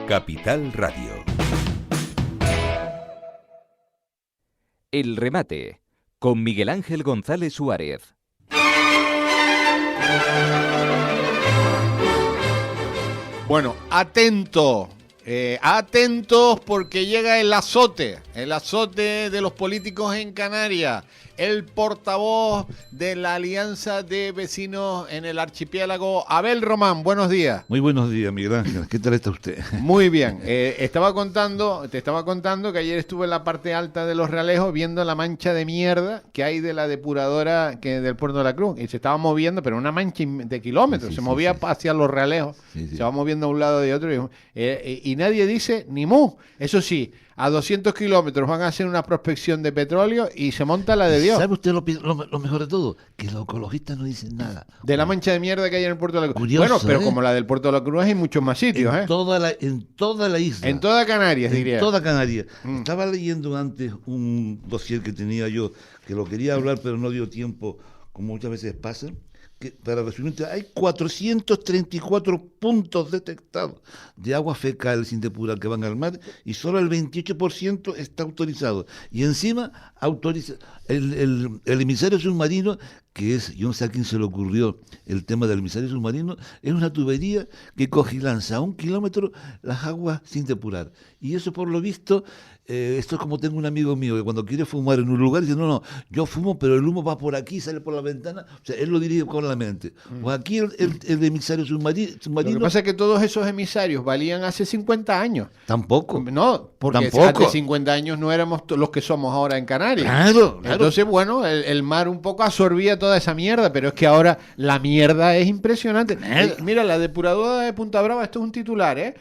Capital Radio. El remate, con Miguel Ángel González Suárez. Bueno, atentos porque llega el azote de los políticos en Canarias. El portavoz de la Alianza de Vecinos en el Archipiélago, Abel Román, buenos días. Muy buenos días, Miguel Ángel. ¿Qué tal está usted? Muy bien. Te estaba contando que ayer estuve en la parte alta de Los Realejos viendo la mancha de mierda que hay de la depuradora del Puerto de la Cruz. Y se estaba moviendo, pero una mancha de kilómetros. Sí, se movía hacia Los Realejos. Sí. Se va moviendo a un lado de otro. Y nadie dice ni mu. Eso sí, a 200 kilómetros van a hacer una prospección de petróleo y se monta la de Dios. ¿Sabe usted lo mejor de todo? Que los ecologistas no dicen nada. De la mancha de mierda que hay en el Puerto de la Cruz. Curioso, bueno, pero como la del Puerto de la Cruz hay muchos más sitios, en toda la isla. En toda Canarias, en diría. toda Canarias. Estaba leyendo antes un dossier que tenía yo, que lo quería hablar, pero no dio tiempo, como muchas veces pasa. Que, para resumirte, hay 434 puntos detectados de agua fecal sin depurar que van al mar y solo el 28% está autorizado. Y encima autoriza el emisario submarino, que es, yo no sé a quién se le ocurrió el tema del emisario submarino, es una tubería que coge y lanza a 1 kilómetro las aguas sin depurar. Y eso, por lo visto, esto es como tengo un amigo mío que cuando quiere fumar en un lugar dice, no, yo fumo, pero el humo va por aquí, sale por la ventana. O sea, él lo dirige con la mente. Pues aquí el emisario submarino... Lo que pasa es que todos esos emisarios valían hace 50 años. Tampoco. No, porque hace 50 años no éramos los que somos ahora en Canarias. Claro. Entonces, bueno, el mar un poco absorbía toda esa mierda, pero es que ahora la mierda es impresionante. Mira, la depuradora de Punta Brava, esto es un titular,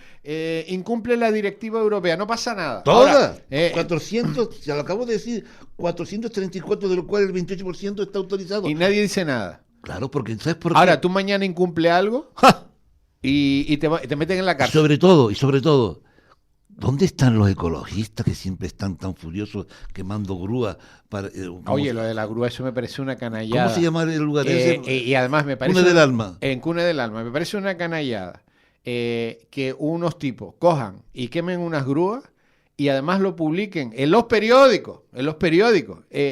incumple la directiva europea, no pasa nada. Toda. Ahora, 400, ya lo acabo de decir, 434, de lo cual el 28% está autorizado. Y nadie dice nada. Claro, porque ¿sabes por qué? Ahora, tú mañana incumple algo y te meten en la cárcel. Y sobre todo, ¿dónde están los ecologistas que siempre están tan furiosos quemando grúas? Oye, lo de la grúa, eso me parece una canallada. ¿Cómo se llama el lugar ese? Y además me parece... Cuna del Alma. En Cuna del Alma. Me parece una canallada que unos tipos cojan y quemen unas grúas y además lo publiquen en los periódicos,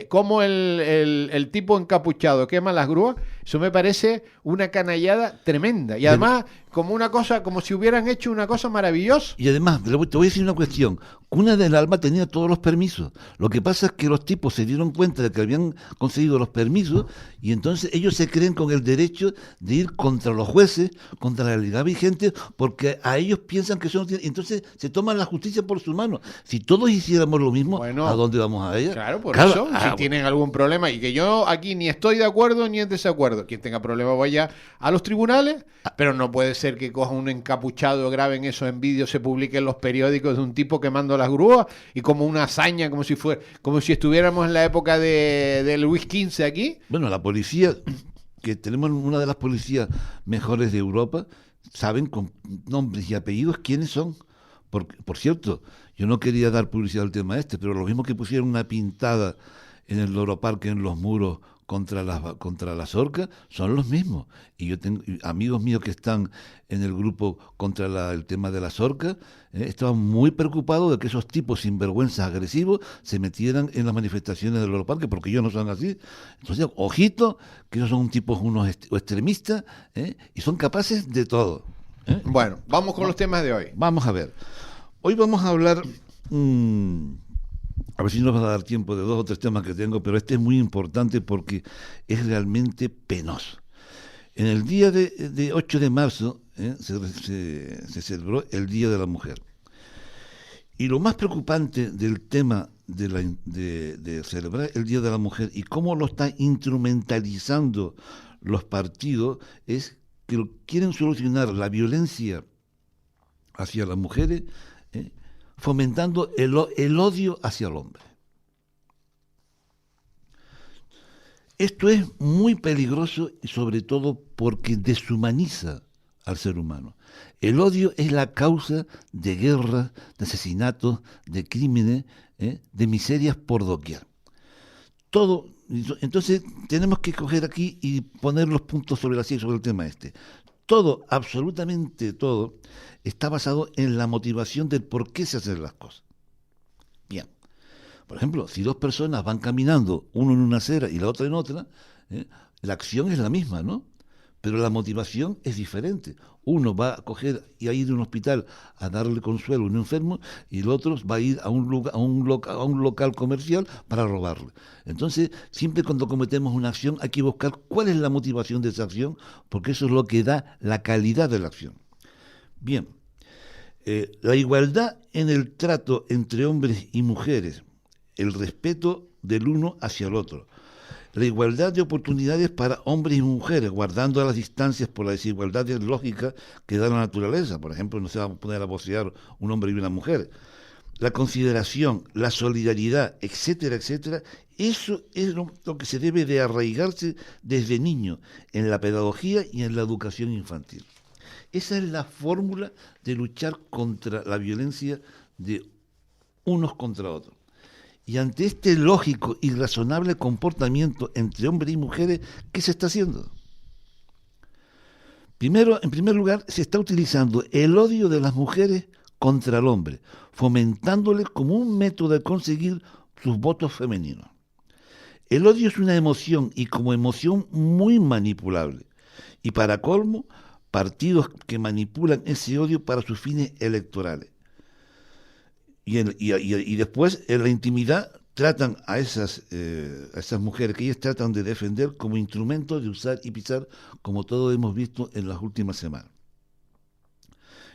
como el tipo encapuchado quema las grúas. Eso me parece una canallada tremenda. Y además, como una cosa, como si hubieran hecho una cosa maravillosa. Y además, te voy a decir una cuestión. Cuna del Alma tenía todos los permisos. Lo que pasa es que los tipos se dieron cuenta de que habían conseguido los permisos y entonces ellos se creen con el derecho de ir contra los jueces, contra la legalidad vigente, porque a ellos piensan que eso no tiene... Entonces se toman la justicia por su mano. Si todos hiciéramos lo mismo, bueno, ¿a dónde vamos a ir? Claro, por eso, si tienen algún problema, y que yo aquí ni estoy de acuerdo ni en desacuerdo. Quien tenga problema vaya a los tribunales, pero no puede ser que coja un encapuchado, graben eso en vídeo, se publique en los periódicos de un tipo quemando las grúas y como una hazaña, como si estuviéramos en la época de Luis XV aquí. Bueno, la policía, que tenemos una de las policías mejores de Europa, saben con nombres y apellidos quiénes son. Por cierto, yo no quería dar publicidad al tema pero lo mismo que pusieron una pintada en el Loro Parque, en los muros, contra las orcas, son los mismos. Y yo tengo amigos míos que están en el grupo contra el tema de las orcas, estaban muy preocupados de que esos tipos sinvergüenzas agresivos se metieran en las manifestaciones del Loro Parque, porque ellos no son así. Entonces, ojito, que ellos son tipos unos extremistas, y son capaces de todo. Bueno, vamos con los temas de hoy. Vamos a ver. Hoy vamos a hablar... a ver si nos va a dar tiempo de 2 o 3 temas que tengo, pero este es muy importante porque es realmente penoso. En el día de 8 de marzo se celebró el Día de la Mujer. Y lo más preocupante del tema de celebrar el Día de la Mujer y cómo lo están instrumentalizando los partidos es que quieren solucionar la violencia hacia las mujeres fomentando el odio hacia el hombre. Esto es muy peligroso y sobre todo porque deshumaniza al ser humano. El odio es la causa de guerras, de asesinatos, de crímenes, de miserias por doquier. Entonces tenemos que coger aquí y poner los puntos sobre la silla sobre el tema este. todo, absolutamente todo, está basado en la motivación del por qué se hacen las cosas. Bien. Por ejemplo, si dos personas van caminando, uno en una acera y la otra en otra, la acción es la misma, ¿no? Pero la motivación es diferente. Uno va a coger y a ir a un hospital a darle consuelo a un enfermo y el otro va a ir a un local comercial para robarle. Entonces, siempre cuando cometemos una acción hay que buscar cuál es la motivación de esa acción, porque eso es lo que da la calidad de la acción. Bien, la igualdad en el trato entre hombres y mujeres, el respeto del uno hacia el otro, la igualdad de oportunidades para hombres y mujeres, guardando las distancias por las desigualdades lógicas que da la naturaleza. Por ejemplo, no se va a poner a bocear un hombre y una mujer. La consideración, la solidaridad, etcétera, etcétera, eso es lo que se debe de arraigarse desde niño en la pedagogía y en la educación infantil. Esa es la fórmula de luchar contra la violencia de unos contra otros. Y ante este lógico y razonable comportamiento entre hombres y mujeres, ¿qué se está haciendo? Primero, en primer lugar, se está utilizando el odio de las mujeres contra el hombre, fomentándole como un método de conseguir sus votos femeninos. El odio es una emoción y como emoción muy manipulable. Y para colmo, partidos que manipulan ese odio para sus fines electorales. Y después, en la intimidad, tratan a esas mujeres que ellas tratan de defender como instrumento de usar y pisar, como todos hemos visto en las últimas semanas.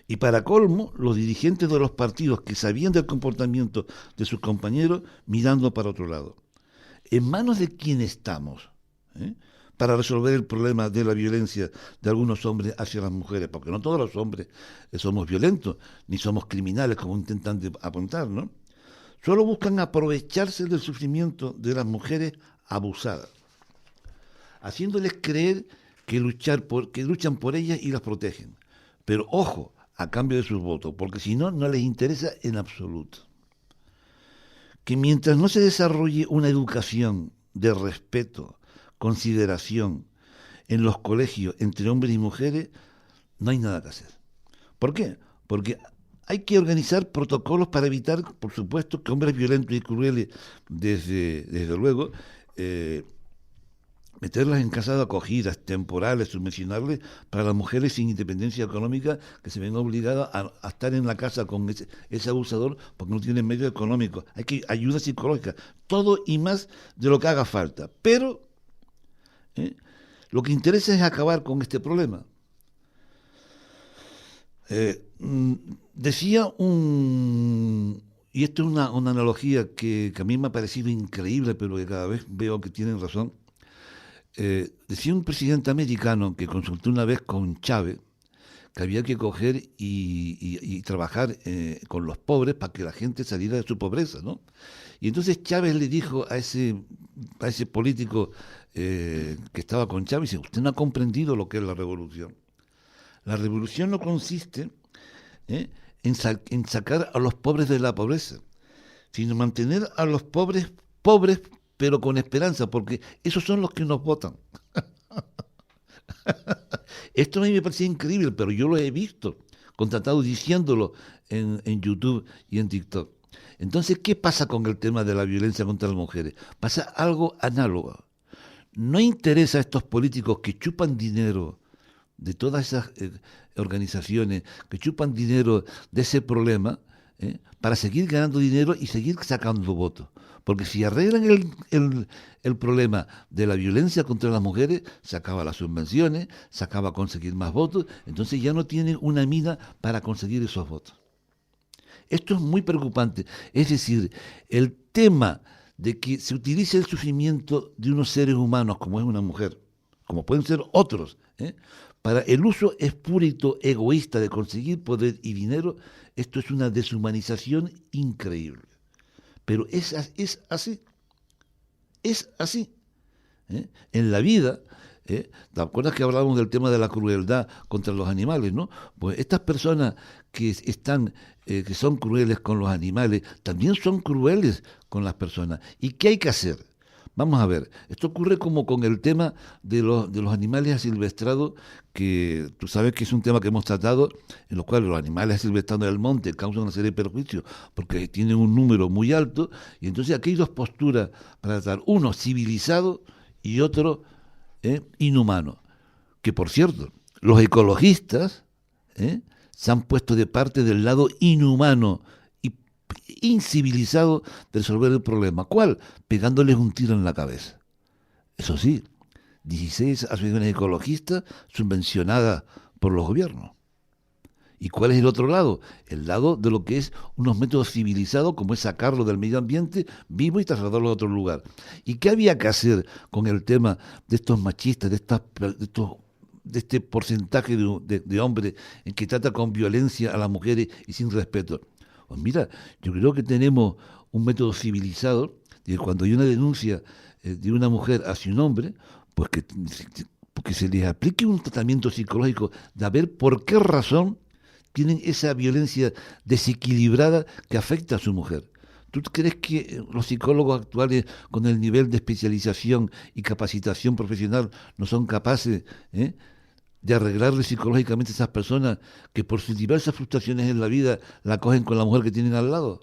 Y para colmo, los dirigentes de los partidos que sabían del comportamiento de sus compañeros mirando para otro lado. ¿En manos de quién estamos para resolver el problema de la violencia de algunos hombres hacia las mujeres? Porque no todos los hombres somos violentos, ni somos criminales, como intentan apuntar, ¿no? Solo buscan aprovecharse del sufrimiento de las mujeres abusadas, haciéndoles creer que luchan por ellas y las protegen. Pero ojo, a cambio de sus votos, porque si no, no les interesa en absoluto. Que mientras no se desarrolle una educación de respeto, consideración en los colegios entre hombres y mujeres, no hay nada que hacer. ¿Por qué? Porque hay que organizar protocolos para evitar, por supuesto, que hombres violentos y crueles, desde luego, meterlas en casas de acogidas temporales, subvencionarles para las mujeres sin independencia económica que se ven obligadas a estar en la casa con ese abusador porque no tienen medios económicos. Hay que ayuda psicológica, todo y más de lo que haga falta. Pero lo que interesa es acabar con este problema. Decía y esto es una analogía que a mí me ha parecido increíble, pero que cada vez veo que tienen razón. Decía un presidente americano que consultó una vez con Chávez que había que coger y trabajar con los pobres para que la gente saliera de su pobreza, ¿no? Y entonces Chávez le dijo a ese político que estaba con Chávez, dice, usted no ha comprendido lo que es la revolución. La revolución no consiste en sacar a los pobres de la pobreza, sino mantener a los pobres, pero con esperanza, porque esos son los que nos votan. Esto a mí me parece increíble, pero yo lo he visto, contratado diciéndolo en YouTube y en TikTok. Entonces, ¿qué pasa con el tema de la violencia contra las mujeres? Pasa algo análogo. No interesa a estos políticos que chupan dinero de todas esas organizaciones, que chupan dinero de ese problema, para seguir ganando dinero y seguir sacando votos. Porque si arreglan el problema de la violencia contra las mujeres, se acaba las subvenciones, se acaba conseguir más votos, entonces ya no tienen una mina para conseguir esos votos. Esto es muy preocupante. Es decir, el tema de que se utilice el sufrimiento de unos seres humanos, como es una mujer, como pueden ser otros, para el uso espúrito, egoísta de conseguir poder y dinero, esto es una deshumanización increíble. Pero es así. Es así. En la vida, ¿te acuerdas que hablábamos del tema de la crueldad contra los animales, no? Pues estas personas que son crueles con los animales, también son crueles con las personas. ¿Y qué hay que hacer? Vamos a ver, esto ocurre como con el tema de los animales asilvestrados, que tú sabes que es un tema que hemos tratado, en los cuales los animales asilvestrados del monte causan una serie de perjuicios porque tienen un número muy alto, y entonces aquí hay dos posturas para tratar, uno civilizado y otro inhumano. Que por cierto, los ecologistas se han puesto de parte del lado inhumano y incivilizado de resolver el problema. ¿Cuál? Pegándoles un tiro en la cabeza. Eso sí, 16 asociaciones ecologistas subvencionadas por los gobiernos. ¿Y cuál es el otro lado? El lado de lo que es unos métodos civilizados, como es sacarlo del medio ambiente vivo y trasladarlo a otro lugar. ¿Y qué había que hacer con el tema de estos machistas, de este porcentaje de hombres en que trata con violencia a las mujeres y sin respeto? Pues mira, yo creo que tenemos un método civilizado de que cuando hay una denuncia de una mujer hacia un hombre, pues que se les aplique un tratamiento psicológico de a ver por qué razón tienen esa violencia desequilibrada que afecta a su mujer. ¿Tú crees que los psicólogos actuales, con el nivel de especialización y capacitación profesional, no son capaces de arreglarle psicológicamente a esas personas que por sus diversas frustraciones en la vida la cogen con la mujer que tienen al lado?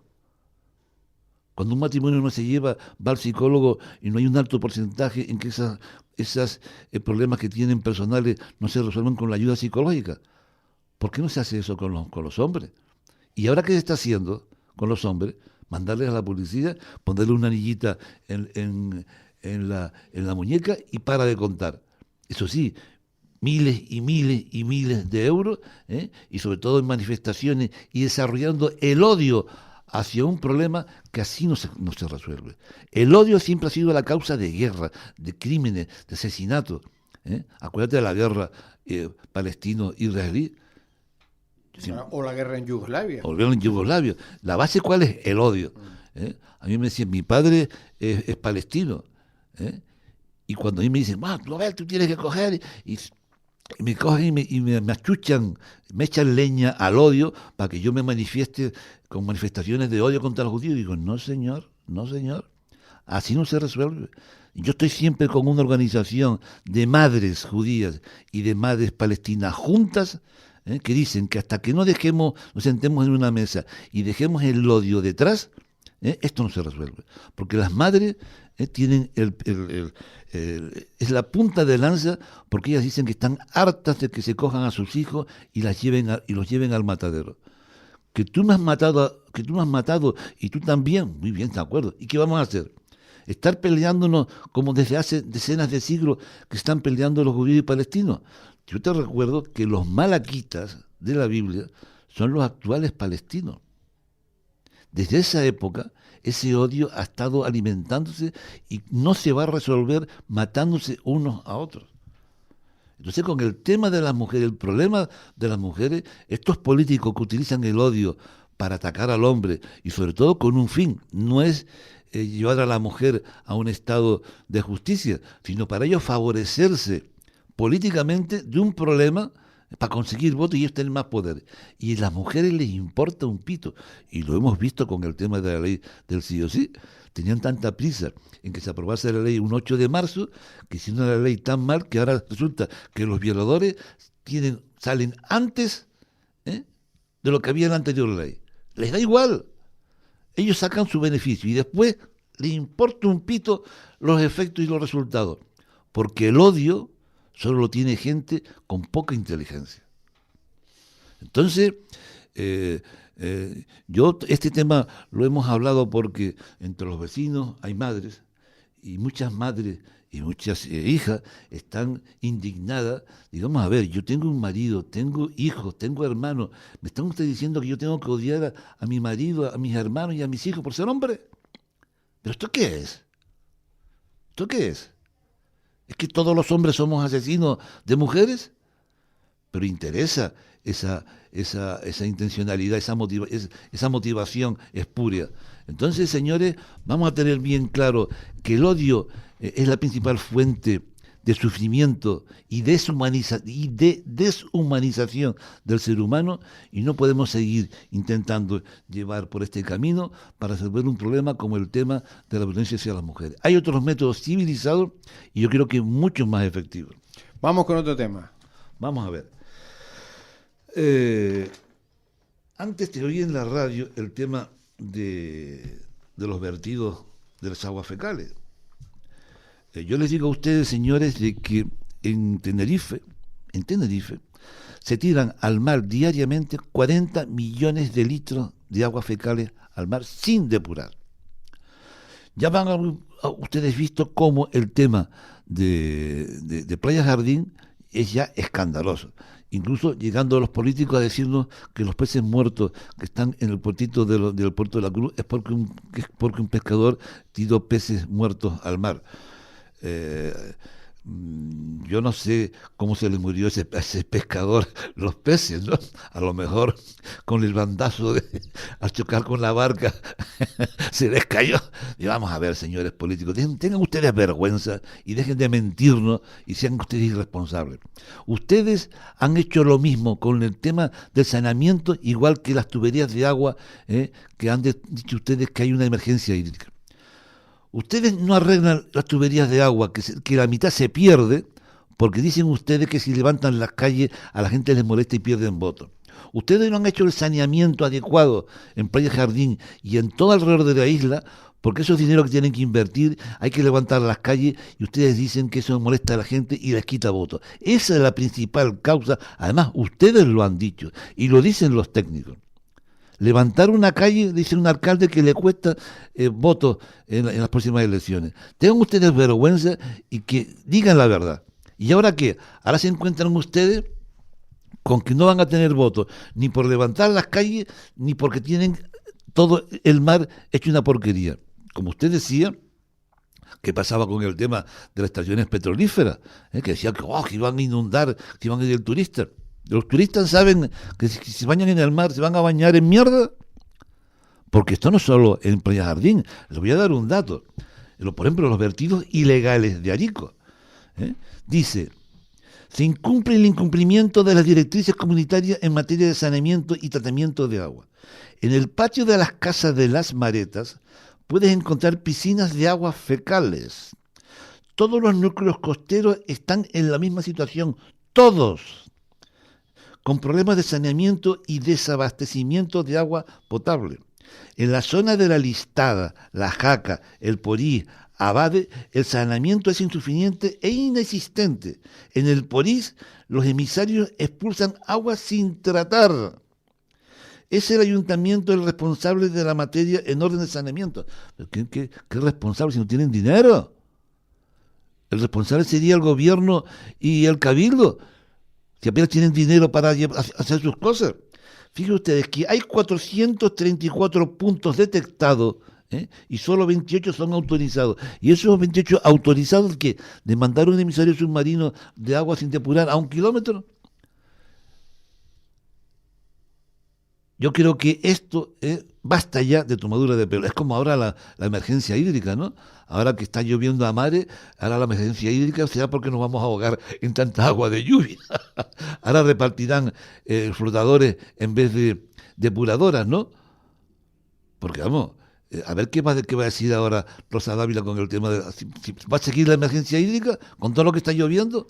Cuando un matrimonio no se lleva, va al psicólogo y no hay un alto porcentaje en que esos problemas que tienen personales no se resuelven con la ayuda psicológica. ¿Por qué no se hace eso con los hombres? ¿Y ahora qué se está haciendo con los hombres? Mandarles a la policía, ponerle una anillita en la muñeca y para de contar. Eso sí, miles y miles y miles de euros, y sobre todo en manifestaciones y desarrollando el odio hacia un problema que así no se resuelve. El odio siempre ha sido la causa de guerra, de crímenes, de asesinatos. Acuérdate de la guerra palestino-israelí. O la guerra en Yugoslavia. O la guerra en Yugoslavia. ¿La base cuál es? El odio. A mí me decían, mi padre es palestino. Y cuando a mí me dicen, tú tienes que coger, y me cogen y me achuchan, me echan leña al odio para que yo me manifieste con manifestaciones de odio contra los judíos. Y digo, no señor, así no se resuelve. Yo estoy siempre con una organización de madres judías y de madres palestinas juntas, que dicen que hasta que nos sentemos en una mesa y dejemos el odio detrás, esto no se resuelve. Porque las madres tienen es la punta de lanza, porque ellas dicen que están hartas de que se cojan a sus hijos y los lleven al matadero. Que tú me has matado y tú también, muy bien, de acuerdo. ¿Y qué vamos a hacer? Estar peleándonos como desde hace decenas de siglos que están peleando los judíos y palestinos. Yo te recuerdo que los malaquitas de la Biblia son los actuales palestinos. Desde esa época, ese odio ha estado alimentándose y no se va a resolver matándose unos a otros. Entonces, con el tema de las mujeres, el problema de las mujeres, estos políticos que utilizan el odio para atacar al hombre, y sobre todo con un fin, no es llevar a la mujer a un estado de justicia, sino para ellos favorecerse políticamente de un problema para conseguir votos y ellos tener más poder. Y a las mujeres les importa un pito. Y lo hemos visto con el tema de la ley del sí o sí. Tenían tanta prisa en que se aprobase la ley un 8 de marzo, que hicieron la ley tan mal que ahora resulta que los violadores salen antes de lo que había en la anterior ley. Les da igual. Ellos sacan su beneficio y después les importa un pito los efectos y los resultados. Porque el odio solo lo tiene gente con poca inteligencia. Entonces, este tema lo hemos hablado porque entre los vecinos hay madres, y muchas madres y muchas hijas están indignadas. Digamos, a ver, yo tengo un marido, tengo hijos, tengo hermanos. ¿Me están ustedes diciendo que yo tengo que odiar a mi marido, a mis hermanos y a mis hijos por ser hombre? ¿Pero esto qué es? ¿Esto qué es? ¿Es que todos los hombres somos asesinos de mujeres? Pero interesa esa intencionalidad, esa motivación espuria. Entonces, señores, vamos a tener bien claro que el odio es la principal fuente de sufrimiento y de deshumanización del ser humano, y no podemos seguir intentando llevar por este camino para resolver un problema como el tema de la violencia hacia las mujeres. Hay otros métodos civilizados y yo creo que mucho más efectivos. Vamos con otro tema. Vamos a ver. Antes te oí en la radio el tema de los vertidos de las aguas fecales. Yo les digo a ustedes, señores, de que en Tenerife se tiran al mar diariamente 40 millones de litros de aguas fecales al mar sin depurar. Ya van a ustedes visto cómo el tema de Playa Jardín es ya escandaloso. Incluso llegando a los políticos a decirnos que los peces muertos que están en el puertito del puerto de la Cruz es porque un pescador tiró peces muertos al mar. Yo no sé cómo se le murió ese pescador los peces, ¿no? A lo mejor con el bandazo al chocar con la barca se les cayó. Y vamos a ver, señores políticos, tengan ustedes vergüenza y dejen de mentirnos y sean ustedes irresponsables. Ustedes han hecho lo mismo con el tema del saneamiento, igual que las tuberías de agua, que han dicho ustedes que hay una emergencia hídrica. Ustedes no arreglan las tuberías de agua, que la mitad se pierde, porque dicen ustedes que si levantan las calles a la gente les molesta y pierden votos. Ustedes no han hecho el saneamiento adecuado en Playa Jardín y en todo alrededor de la isla, porque esos dineros que tienen que invertir hay que levantar las calles y ustedes dicen que eso molesta a la gente y les quita votos. Esa es la principal causa. Además, ustedes lo han dicho y lo dicen los técnicos. Levantar una calle, dice un alcalde, que le cuesta votos en las próximas elecciones. Tengan ustedes vergüenza y que digan la verdad. ¿Y ahora qué? Ahora se encuentran ustedes con que no van a tener votos ni por levantar las calles, ni porque tienen todo el mar hecho una porquería. Como usted decía, ¿qué pasaba con el tema de las estaciones petrolíferas? Que decía que iban a inundar, que iban a ir el turista. Los turistas saben que si se bañan en el mar se van a bañar en mierda, porque esto no es solo en Playa Jardín. Les voy a dar un dato. Por ejemplo, los vertidos ilegales de Arico. Dice, se incumple el incumplimiento de las directrices comunitarias en materia de saneamiento y tratamiento de agua. En el patio de las casas de Las Maretas puedes encontrar piscinas de aguas fecales. Todos los núcleos costeros están en la misma situación, todos, con problemas de saneamiento y desabastecimiento de agua potable. En la zona de la Listada, La Jaca, El Porí, Abade, el saneamiento es insuficiente e inexistente. En El Porís, los emisarios expulsan agua sin tratar. Es el ayuntamiento el responsable de la materia en orden de saneamiento. ¿Qué responsable si no tienen dinero? El responsable sería el gobierno y el cabildo, que apenas tienen dinero para hacer sus cosas. Fíjense ustedes que hay 434 puntos detectados, y solo 28 son autorizados. Y esos 28 autorizados, que de mandar un emisario submarino de agua sin depurar a 1 kilómetro. Yo creo que esto basta ya de tomadura de pelo. Es como ahora la emergencia hídrica, ¿no? Ahora que está lloviendo a mares, ahora la emergencia hídrica será porque nos vamos a ahogar en tanta agua de lluvia. Ahora repartirán flotadores en vez de depuradoras, ¿no? Porque vamos, a ver qué va a decir ahora Rosa Dávila con el tema de... Si ¿va a seguir la emergencia hídrica con todo lo que está lloviendo?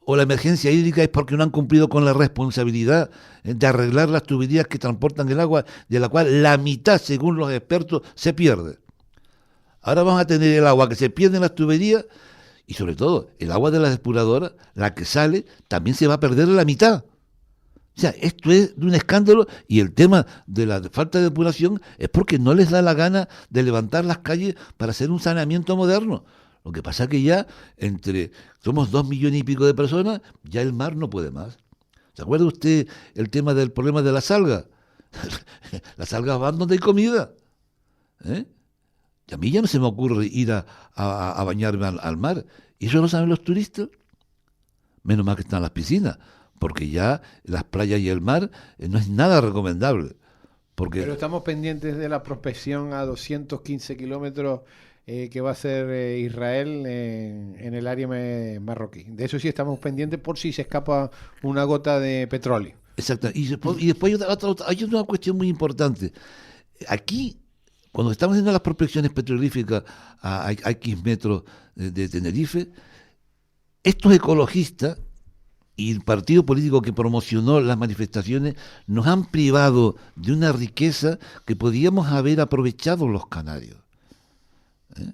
¿O la emergencia hídrica es porque no han cumplido con la responsabilidad de arreglar las tuberías que transportan el agua, de la cual la mitad, según los expertos, se pierde? Ahora vamos a tener el agua que se pierde en las tuberías y, sobre todo, el agua de las depuradoras, la que sale, también se va a perder la mitad. O sea, esto es de un escándalo, y el tema de la falta de depuración es porque no les da la gana de levantar las calles para hacer un saneamiento moderno. Lo que pasa es que ya somos 2 millones y pico de personas, ya el mar no puede más. ¿Se acuerda usted el tema del problema de las algas? Las algas van donde hay comida. Y a mí ya no se me ocurre ir a bañarme al mar. ¿Y eso lo saben los turistas? Menos mal que están las piscinas, porque ya las playas y el mar no es nada recomendable. Pero estamos pendientes de la prospección a 215 kilómetros que va a hacer Israel en el área marroquí. De eso sí estamos pendientes por si se escapa una gota de petróleo. Exacto. Y después hay una cuestión muy importante. Aquí, cuando estamos haciendo las prospecciones petrolíferas a X metros de Tenerife, estos ecologistas y el partido político que promocionó las manifestaciones nos han privado de una riqueza que podíamos haber aprovechado los canarios. ¿Eh?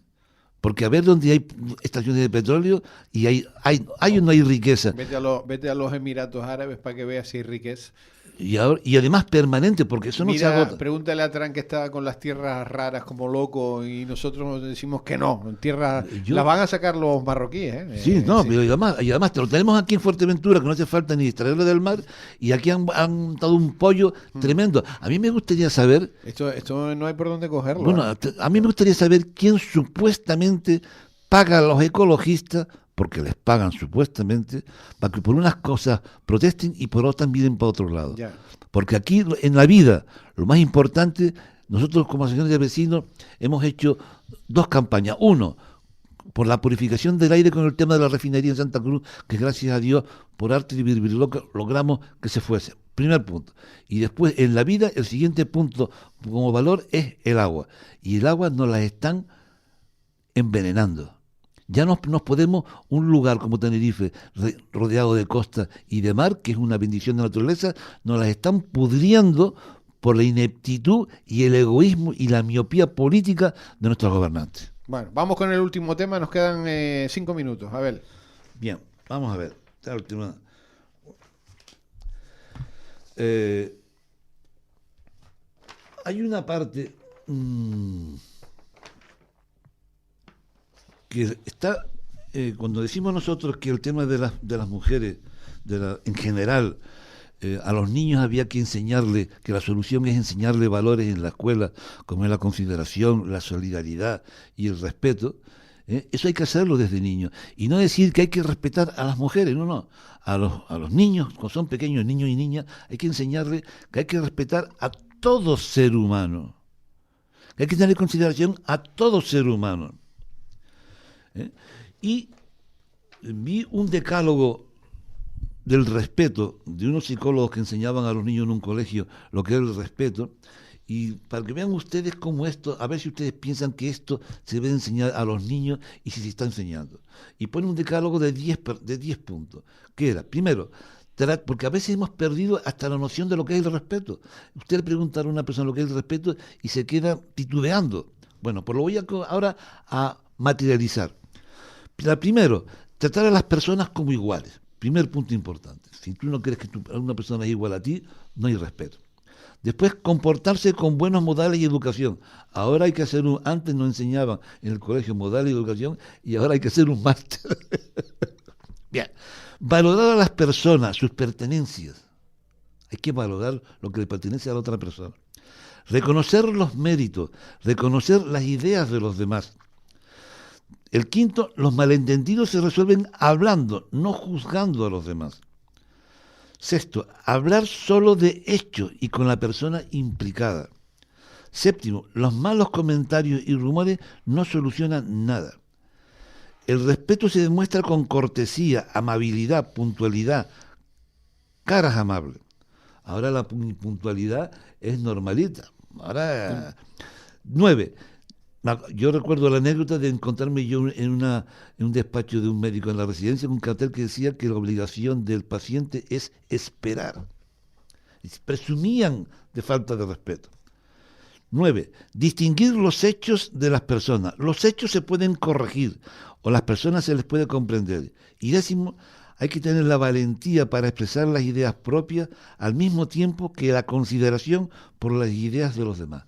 Porque a ver dónde hay estaciones de petróleo y hay o no hay riqueza. Vete a los Emiratos Árabes para que veas si hay riqueza. Y además permanente, porque eso no se agota. Pregúntale a Trump que está con las tierras raras como loco y nosotros decimos que no, en tierras las van a sacar los marroquíes. Sí, no, sí. Pero y además te lo tenemos aquí en Fuerteventura, que no hace falta ni extraerlo del mar, y aquí han dado un pollo tremendo. A mí me gustaría saber... Esto no hay por dónde cogerlo. Bueno, a mí me gustaría saber quién supuestamente paga a los ecologistas, porque les pagan supuestamente, para que por unas cosas protesten y por otras miren para otro lado. Ya. Porque aquí en la vida, lo más importante, nosotros como asociación de vecinos hemos hecho 2 campañas. Uno, por la purificación del aire con el tema de la refinería en Santa Cruz, que gracias a Dios, por arte y virbilogía, logramos que se fuese. Primer punto. Y después, en la vida, el siguiente punto como valor es el agua. Y el agua nos la están envenenando. Ya nos podemos, un lugar como Tenerife, rodeado de costa y de mar, que es una bendición de la naturaleza, nos las están pudriendo por la ineptitud y el egoísmo y la miopía política de nuestros gobernantes. Bueno, vamos con el último tema, nos quedan 5 minutos. A ver. Bien, vamos a ver. La última. Hay una parte... que está, cuando decimos nosotros que el tema de las mujeres, en general, a los niños había que enseñarle, que la solución es enseñarle valores en la escuela, como es la consideración, la solidaridad y el respeto, eso hay que hacerlo desde niños. Y no decir que hay que respetar a las mujeres, no. A los niños, cuando son pequeños, niños y niñas, hay que enseñarles que hay que respetar a todo ser humano, que hay que tener consideración a todo ser humano. Y vi un decálogo del respeto de unos psicólogos que enseñaban a los niños en un colegio lo que es el respeto, y para que vean ustedes cómo esto, a ver si ustedes piensan que esto se debe enseñar a los niños y si se está enseñando. Y pone un decálogo de 10 puntos, que era, primero, porque a veces hemos perdido hasta la noción de lo que es el respeto. Usted le pregunta a una persona lo que es el respeto y se queda titubeando. Bueno, pues lo voy ahora a materializar. Primero, tratar a las personas como iguales. Primer punto importante. Si tú no crees que una persona es igual a ti, no hay respeto. Después, comportarse con buenos modales y educación. Ahora hay que hacer antes nos enseñaban en el colegio modales y educación, y ahora hay que hacer un máster. Bien. Valorar a las personas, sus pertenencias. Hay que valorar lo que le pertenece a la otra persona. Reconocer los méritos, reconocer las ideas de los demás. El quinto, los malentendidos se resuelven hablando, no juzgando a los demás. Sexto, hablar solo de hechos y con la persona implicada. Séptimo, los malos comentarios y rumores no solucionan nada. El respeto se demuestra con cortesía, amabilidad, puntualidad, caras amables. Ahora la puntualidad es normalita. Ahora, 9. Yo recuerdo la anécdota de encontrarme yo en un despacho de un médico en la residencia con un cartel que decía que la obligación del paciente es esperar. Presumían de falta de respeto. 9. Distinguir los hechos de las personas. Los hechos se pueden corregir o las personas se les puede comprender. Y 10. Hay que tener la valentía para expresar las ideas propias al mismo tiempo que la consideración por las ideas de los demás.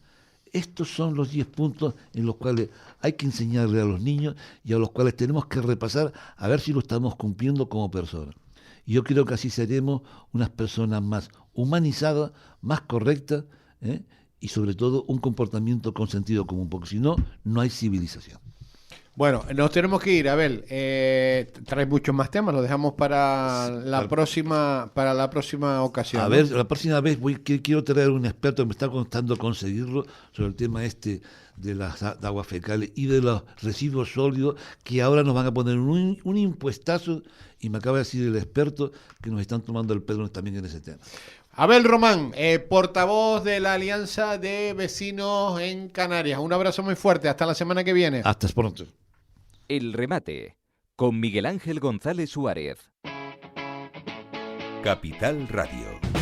Estos son los 10 puntos en los cuales hay que enseñarle a los niños y a los cuales tenemos que repasar a ver si lo estamos cumpliendo como personas. Y yo creo que así seremos unas personas más humanizadas, más correctas, y sobre todo un comportamiento con sentido común, porque si no, no hay civilización. Bueno, nos tenemos que ir, Abel. Traes muchos más temas, los dejamos para la próxima ocasión. A ¿no? ver, la próxima vez quiero traer un experto que me está costando conseguirlo sobre el tema de las aguas fecales y de los residuos sólidos, que ahora nos van a poner un impuestazo, y me acaba de decir el experto que nos están tomando el pelo también en ese tema. Abel Román, portavoz de la Alianza de Vecinos en Canarias. Un abrazo muy fuerte, hasta la semana que viene. Hasta pronto. El remate con Miguel Ángel González Suárez. Capital Radio.